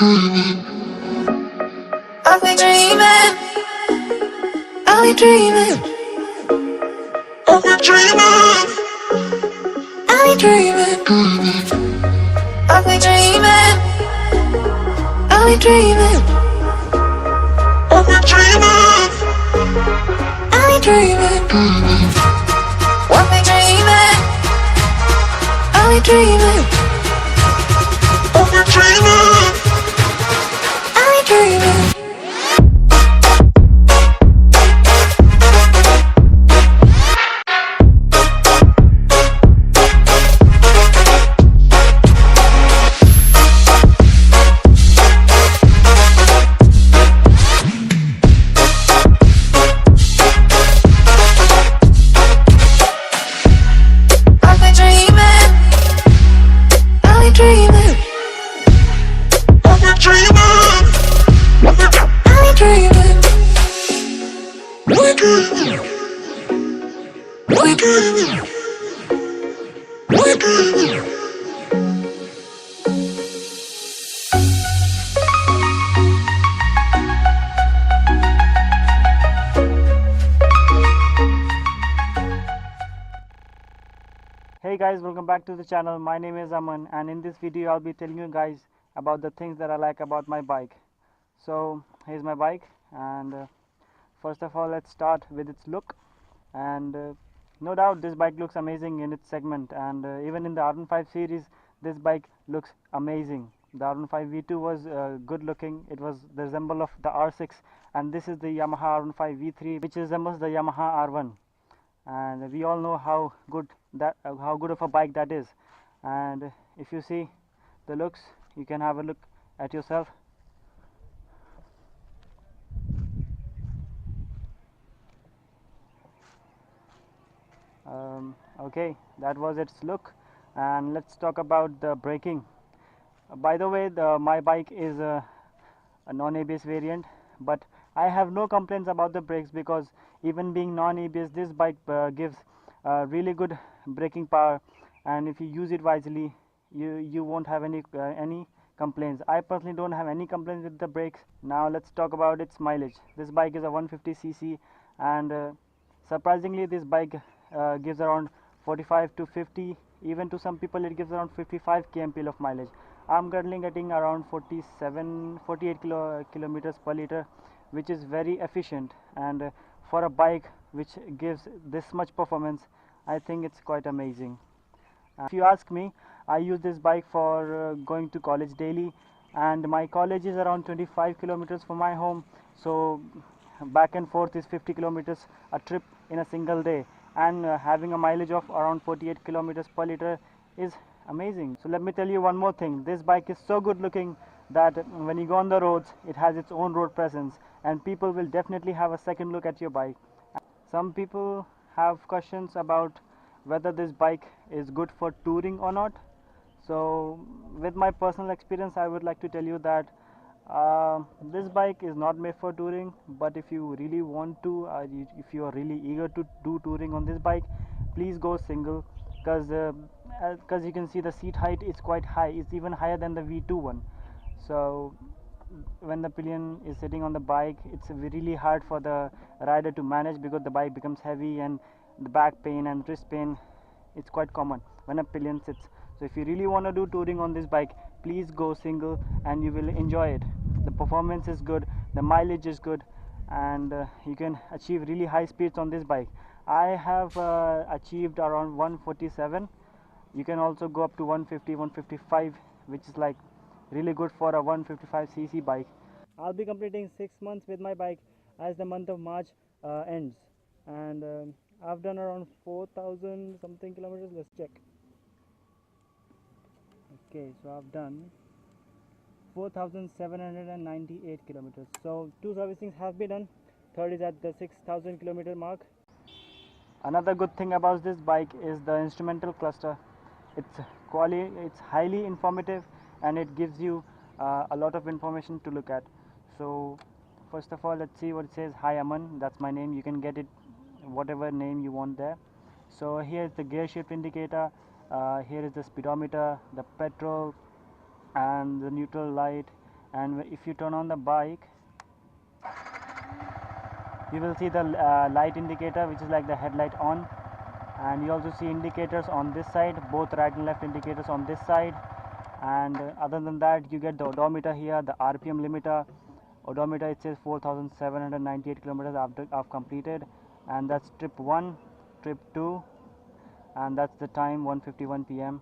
I'll be dreaming, I'll be dreaming, I'll be dreaming, I'll be dreaming, I'll be dreaming, I'll be dreaming, I'll be dreaming, I'll be dreaming, I'll be dreaming, I'll be dreaming, I'll be dreaming, I'll be dreaming. Hey guys, welcome back to the channel. My name is Aman, and in this video I'll be telling you guys about the things that I like about my bike. So here's my bike, and first of all let's start with its look. And no doubt this bike looks amazing in its segment, and even in the R15 series this bike looks amazing. The R15 V2 was good looking. It was the resemble of the R6, and this is the Yamaha R15 V3, which resembles the Yamaha R1. And we all know how good of a bike that is. And if you see the looks, you can have a look at yourself. Okay, that was its look, and let's talk about the braking. By the way, my bike is a non-ABS variant, but I have no complaints about the brakes, because even being non-ABS, this bike gives really good braking power, and if you use it wisely, you won't have any complaints. I personally don't have any complaints with the brakes. Now let's talk about its mileage. This bike is a 150cc, and surprisingly this bike gives around 45 to 50, even to some people it gives around 55 kmpl of mileage. I'm currently getting around 48 kilometers per liter, which is very efficient, and for a bike which gives this much performance, I think it's quite amazing. If you ask me, I use this bike for going to college daily, and my college is around 25 kilometers from my home, so back and forth is 50 kilometers a trip in a single day, and having a mileage of around 48 kilometers per liter is amazing. So let me tell you one more thing. This bike is so good looking that when you go on the roads, it has its own road presence, and people will definitely have a second look at your bike. Some people have questions about whether this bike is good for touring or not. So with my personal experience, I would like to tell you that this bike is not made for touring, but if you really want to, if you are really eager to do touring on this bike, please go single, because you can see the seat height is quite high. It's even higher than the V2 one. So when the pillion is sitting on the bike, it's really hard for the rider to manage, because the bike becomes heavy, and the back pain and wrist pain, it's quite common when a pillion sits. So if you really want to do touring on this bike, please go single, and you will enjoy it. The performance is good, the mileage is good, and you can achieve really high speeds on this bike. I have achieved around 147. You can also go up to 150, 155, which is like really good for a 155cc bike. I'll be completing 6 months with my bike as the month of March ends, and I've done around 4,000 something kilometers. Let's check. Okay, so I've done 4,798 kilometers. So 2 servicings have been done. Third is at the 6,000 kilometer mark. Another good thing about this bike is the instrumental cluster. It's highly informative, and it gives you a lot of information to look at. So first of all, let's see what it says. Hi Aman, that's my name. You can get it whatever name you want there. So here is the gear shift indicator, here is the speedometer, the petrol and the neutral light, and if you turn on the bike, you will see the light indicator, which is like the headlight on, and you also see indicators on this side, both right and left indicators on this side. And other than that, you get the odometer here, the RPM limiter. Odometer, it says 4,798 kilometers after I've completed, and that's trip 1, trip 2, and that's the time 1:51 p.m.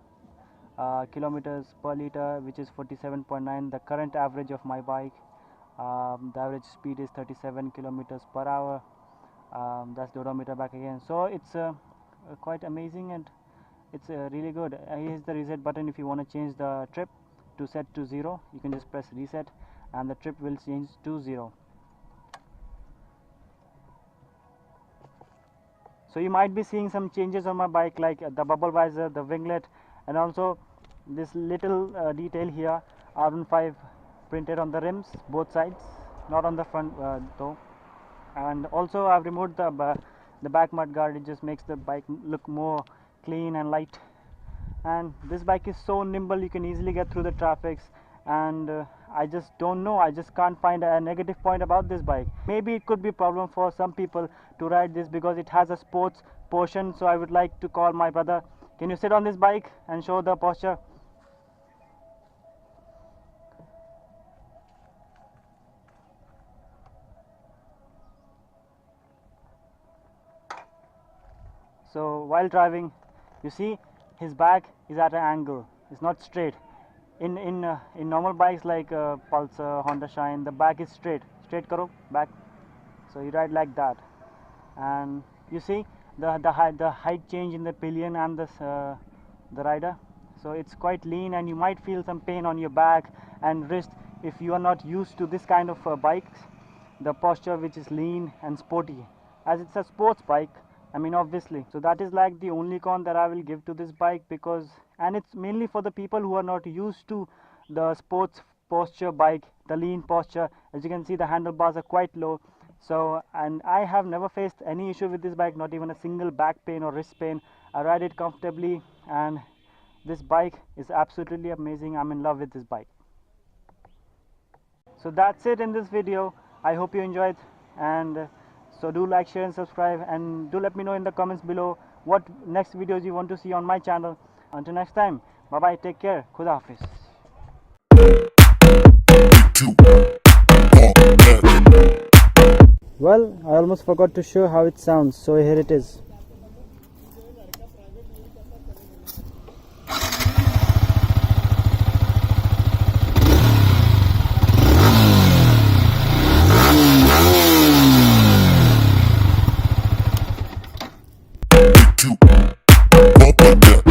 Kilometers per liter, which is 47.9, the current average of my bike. The average speed is 37 kilometers per hour. That's the odometer back again. So it's quite amazing, and it's really good. Here's the reset button. If you want to change the trip to set to 0, you can just press reset and the trip will change to 0. So you might be seeing some changes on my bike, like the bubble visor, the winglet, and also this little detail here, R15 printed on the rims, both sides, not on the front though. And also I've removed the back mud guard. It just makes the bike look more clean and light. And this bike is so nimble, you can easily get through the traffics. And I just don't know, I just can't find a negative point about this bike. Maybe it could be a problem for some people to ride this because it has a sports portion. So I would like to call my brother. Can you sit on this bike and show the posture? So while driving, you see his back is at an angle, it's not straight. In normal bikes like Pulsar, Honda Shine, the back is straight karo back. So you ride like that, and you see the height change in the pillion and the rider. So it's quite lean, and you might feel some pain on your back and wrist if you are not used to this kind of bikes. The posture, which is lean and sporty, as it's a sports bike, I mean, obviously. So that is like the only con that I will give to this bike, because, and it's mainly for the people who are not used to the sports posture bike, the lean posture. As you can see, the handlebars are quite low. So, and I have never faced any issue with this bike, not even a single back pain or wrist pain. I ride it comfortably, and this bike is absolutely amazing. I'm in love with this bike. So that's it in this video. I hope you enjoyed, and so do like, share and subscribe, and do let me know in the comments below what next videos you want to see on my channel. Until next time, bye bye, take care, Khuda Hafiz. Well, I almost forgot to show how it sounds, so here it is. Up and down.